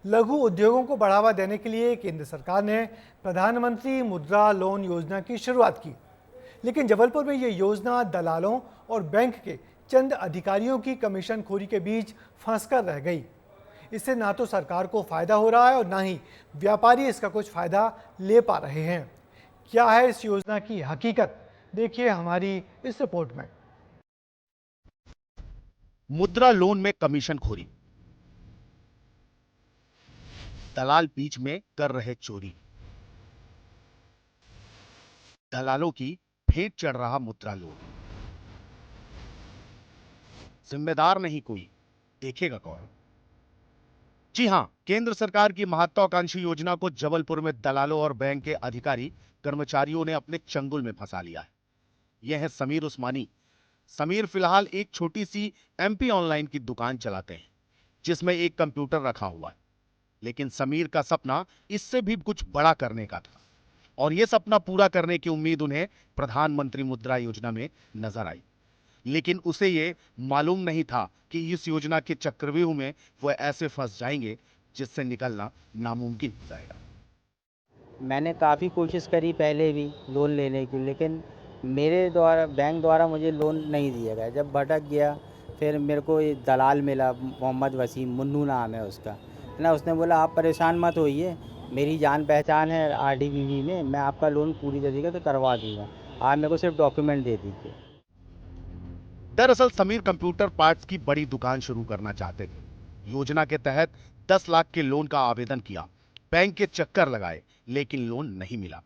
लघु उद्योगों को बढ़ावा देने के लिए केंद्र सरकार ने प्रधानमंत्री मुद्रा लोन योजना की शुरुआत की, लेकिन जबलपुर में ये योजना दलालों और बैंक के चंद अधिकारियों की कमीशनखोरी के बीच फंसकर रह गई। इससे ना तो सरकार को फायदा हो रहा है और ना ही व्यापारी इसका कुछ फायदा ले पा रहे हैं। क्या है इस योजना की हकीकत, देखिए हमारी इस रिपोर्ट में। मुद्रा लोन में कमीशनखोरी, दलाल बीच में कर रहे चोरी, दलालों की भेंट चढ़ रहा मुद्रा लोन। जिम्मेदार नहीं कोई, देखेगा कौन। जी हां, केंद्र सरकार की महत्वाकांक्षी योजना को जबलपुर में दलालों और बैंक के अधिकारी कर्मचारियों ने अपने चंगुल में फंसा लिया है। यह है समीर उस्मानी। समीर फिलहाल एक छोटी सी एमपी ऑनलाइन की दुकान चलाते हैं, जिसमें एक कंप्यूटर रखा हुआ है। लेकिन समीर का सपना इससे भी कुछ बड़ा करने का था, और यह सपना पूरा करने की उम्मीद उन्हें प्रधानमंत्री मुद्रा योजना में नजर आई। लेकिन उसे यह मालूम नहीं था कि इस योजना के चक्रव्यूह में वह ऐसे फंस जाएंगे जिससे निकलना नामुमकिन हो जाएगा। मैंने काफ़ी कोशिश करी पहले भी लोन लेने की, लेकिन मेरे द्वारा बैंक द्वारा मुझे लोन नहीं दिया गया। जब भटक गया, फिर मेरे को ये दलाल मिला, मोहम्मद वसीम, मुन्नू नाम है उसका, है ना। उसने बोला आप परेशान मत होइए, मेरी जान पहचान है आरडीबीवी में, मैं आपका लोन पूरी तरीके से करवा दूंगा, आप मेरे को सिर्फ डॉक्यूमेंट दे दीजिए। दरअसल समीर कंप्यूटर पार्ट्स की बड़ी दुकान शुरू करना चाहते थे। योजना के तहत 10 लाख के लोन का आवेदन किया, बैंक के चक्कर लगाए, लेकिन लोन नहीं मिला।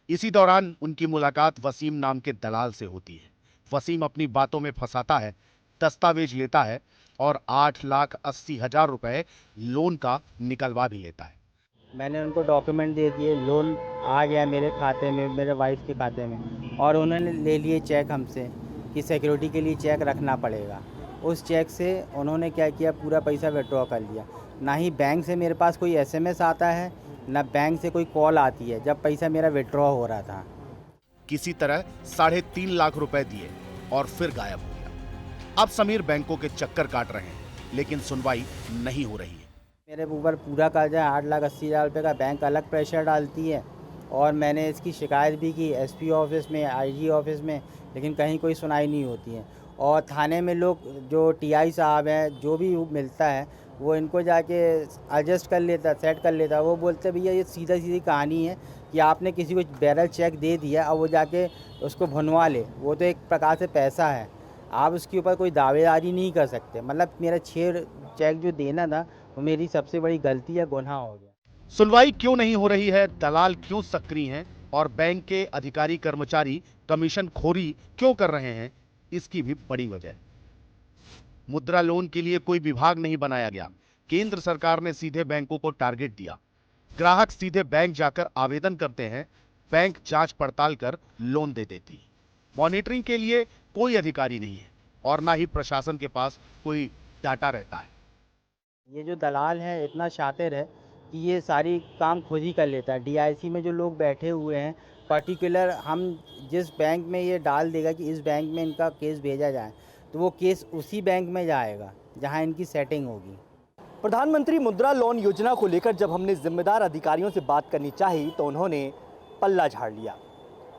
इसी दौरान उनकी मुलाकात वसीम नाम के दलाल से होती है। वसीम अपनी बातों में फंसाता है, दस्तावेज लेता है और 8,80,000 रुपए लोन का निकलवा भी लेता है। मैंने उनको डॉक्यूमेंट दे दिए, लोन आ गया मेरे खाते में, मेरे वाइफ के खाते में, और उन्होंने ले लिए चेक हमसे कि सिक्योरिटी के लिए चेक रखना पड़ेगा। उस चेक से उन्होंने क्या किया, पूरा पैसा विड्रॉ कर लिया। ना ही बैंक से मेरे पास कोई एसएमएस आता है, ना बैंक से कोई कॉल आती है जब पैसा मेरा विड्रॉ हो रहा था। किसी तरह 3.5 लाख रुपए दिए और फिर गायब हो गया। अब समीर बैंकों के चक्कर काट रहे हैं, लेकिन सुनवाई नहीं हो रही है। मेरे ऊपर पूरा कर्जा है, 8,80,000 रुपये का। बैंक अलग प्रेशर डालती है, और मैंने इसकी शिकायत भी की एसपी ऑफिस में, आईजी ऑफिस में, लेकिन कहीं कोई सुनाई नहीं होती है। और थाने में लोग, जो टीआई साहब हैं, जो भी मिलता है वो इनको जाके एडजस्ट कर लेता, सेट कर लेता। वो बोलते भैया ये सीधा सीधी कहानी है कि आपने किसी को बैरल चेक दे दिया, अब वो जाके उसको भुनवा ले, वो तो एक प्रकार से पैसा है, आप उसके ऊपर कोई दावेदारी नहीं कर सकते। मतलब मेरा 6 चेक जो देना था वो मेरी सबसे बड़ी गलती या गुनाह हो गया। सुनवाई क्यों नहीं हो रही है, दलाल क्यों सक्रिय हैं और बैंक के अधिकारी कर्मचारी कमीशन खोरी क्यों कर रहे हैं, इसकी भी बड़ी वजह है। मुद्रा लोन के लिए कोई विभाग नहीं बनाया गया। केंद्र सरकार ने सीधे बैंकों को टारगेट दिया। ग्राहक सीधे बैंक जाकर आवेदन करते हैं, बैंक जांच पड़ताल कर लोन दे देती है। मॉनिटरिंग के लिए कोई अधिकारी नहीं है और ना ही प्रशासन के पास कोई डाटा रहता है। ये जो दलाल है इतना शातिर है कि ये सारी काम खुद ही कर लेता है। डीआईसी में जो लोग बैठे हुए हैं, पर्टिकुलर हम जिस बैंक में ये डाल देगा कि इस बैंक में इनका केस भेजा जाए, तो वो केस उसी बैंक में जाएगा जहां इनकी सेटिंग होगी। प्रधानमंत्री मुद्रा लोन योजना को लेकर जब हमने जिम्मेदार अधिकारियों से बात करनी चाही तो उन्होंने पल्ला झाड़ लिया,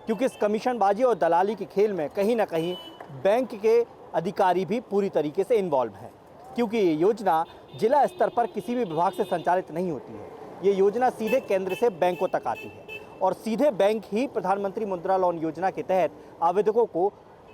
क्योंकि इस कमीशनबाजी और दलाली के खेल में कहीं ना कहीं बैंक के अधिकारी भी पूरी तरीके से इन्वॉल्व हैं, क्योंकि ये योजना जिला स्तर पर किसी भी विभाग से संचालित नहीं होती है। ये योजना सीधे केंद्र से बैंकों तक आती है और सीधे बैंक ही प्रधानमंत्री मुद्रा लोन योजना के तहत आवेदकों को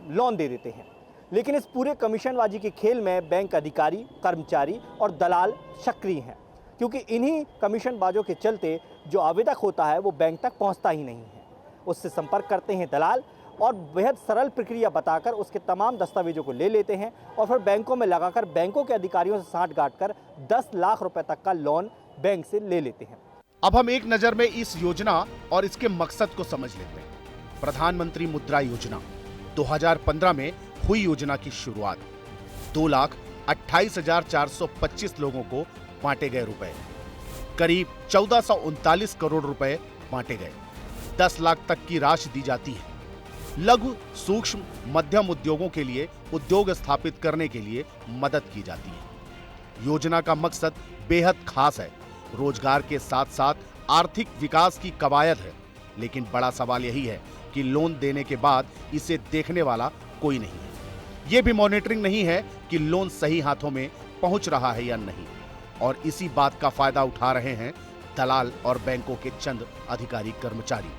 लोन दे देते हैं। लेकिन इस पूरे कमीशनबाजी के खेल में बैंक अधिकारी, कर्मचारी और दलाल सक्रिय हैं, क्योंकि इन्हीं कमीशनबाजों के चलते जो आवेदक होता है वो बैंक तक पहुंचता ही नहीं है। उससे संपर्क करते हैं दलाल और बेहद सरल प्रक्रिया बताकर उसके तमाम दस्तावेजों को ले लेते हैं और फिर बैंकों में लगाकर बैंकों के अधिकारियों से साठगांठ कर 10 लाख रुपए तक का लोन बैंक से ले लेते हैं। अब हम एक नजर में इस योजना और इसके मकसद को समझ लेते हैं। प्रधानमंत्री मुद्रा योजना 2015 में हुई योजना की शुरुआत। 2,28,425 लोगों को बांटे गए रुपए, करीब 1439 करोड़ रुपए बांटे गए। 10 लाख तक की राशि दी जाती है। लघु, सूक्ष्म, मध्यम उद्योगों के लिए उद्योग स्थापित करने के लिए मदद की जाती है। योजना का मकसद बेहद खास है। रोजगार के साथ साथ आर्थिक विकास की कवायद है। लेकिन बड़ा सवाल यही है कि लोन देने के बाद इसे देखने वाला कोई नहीं है। यह भी मॉनिटरिंग नहीं है कि लोन सही हाथों में पहुंच रहा है या नहीं। और इसी बात का फायदा उठा रहे हैं दलाल और बैंकों के चंद अधिकारी कर्मचारी,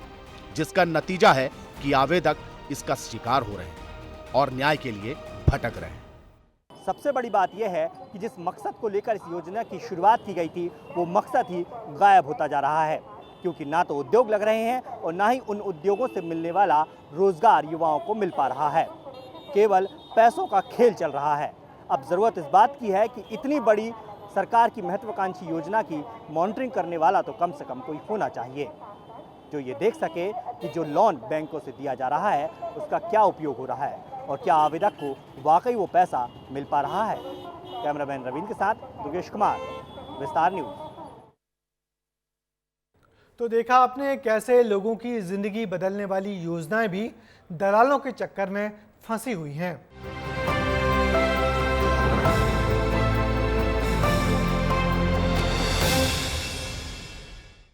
जिसका नतीजा है कि आवेदक इसका शिकार हो रहे हैं और न्याय के लिए भटक रहे हैं। सबसे बड़ी बात यह है कि जिस मकसद को लेकर इस योजना की शुरुआत की गई थी वो मकसद ही गायब होता जा रहा है, क्योंकि ना तो उद्योग लग रहे हैं और ना ही उन उद्योगों से मिलने वाला रोजगार युवाओं को मिल पा रहा है। केवल पैसों का खेल चल रहा है। अब ज़रूरत इस बात की है कि इतनी बड़ी सरकार की महत्वाकांक्षी योजना की मॉनिटरिंग करने वाला तो कम से कम कोई होना चाहिए, जो ये देख सके कि जो लोन बैंकों से दिया जा रहा है उसका क्या उपयोग हो रहा है और क्या आवेदक को वाकई वो पैसा मिल पा रहा है। कैमरामैन रवींद्र के साथ दुर्गेश कुमार, विस्तार न्यूज़। तो देखा आपने कैसे लोगों की जिंदगी बदलने वाली योजनाएं भी दलालों के चक्कर में फंसी हुई हैं।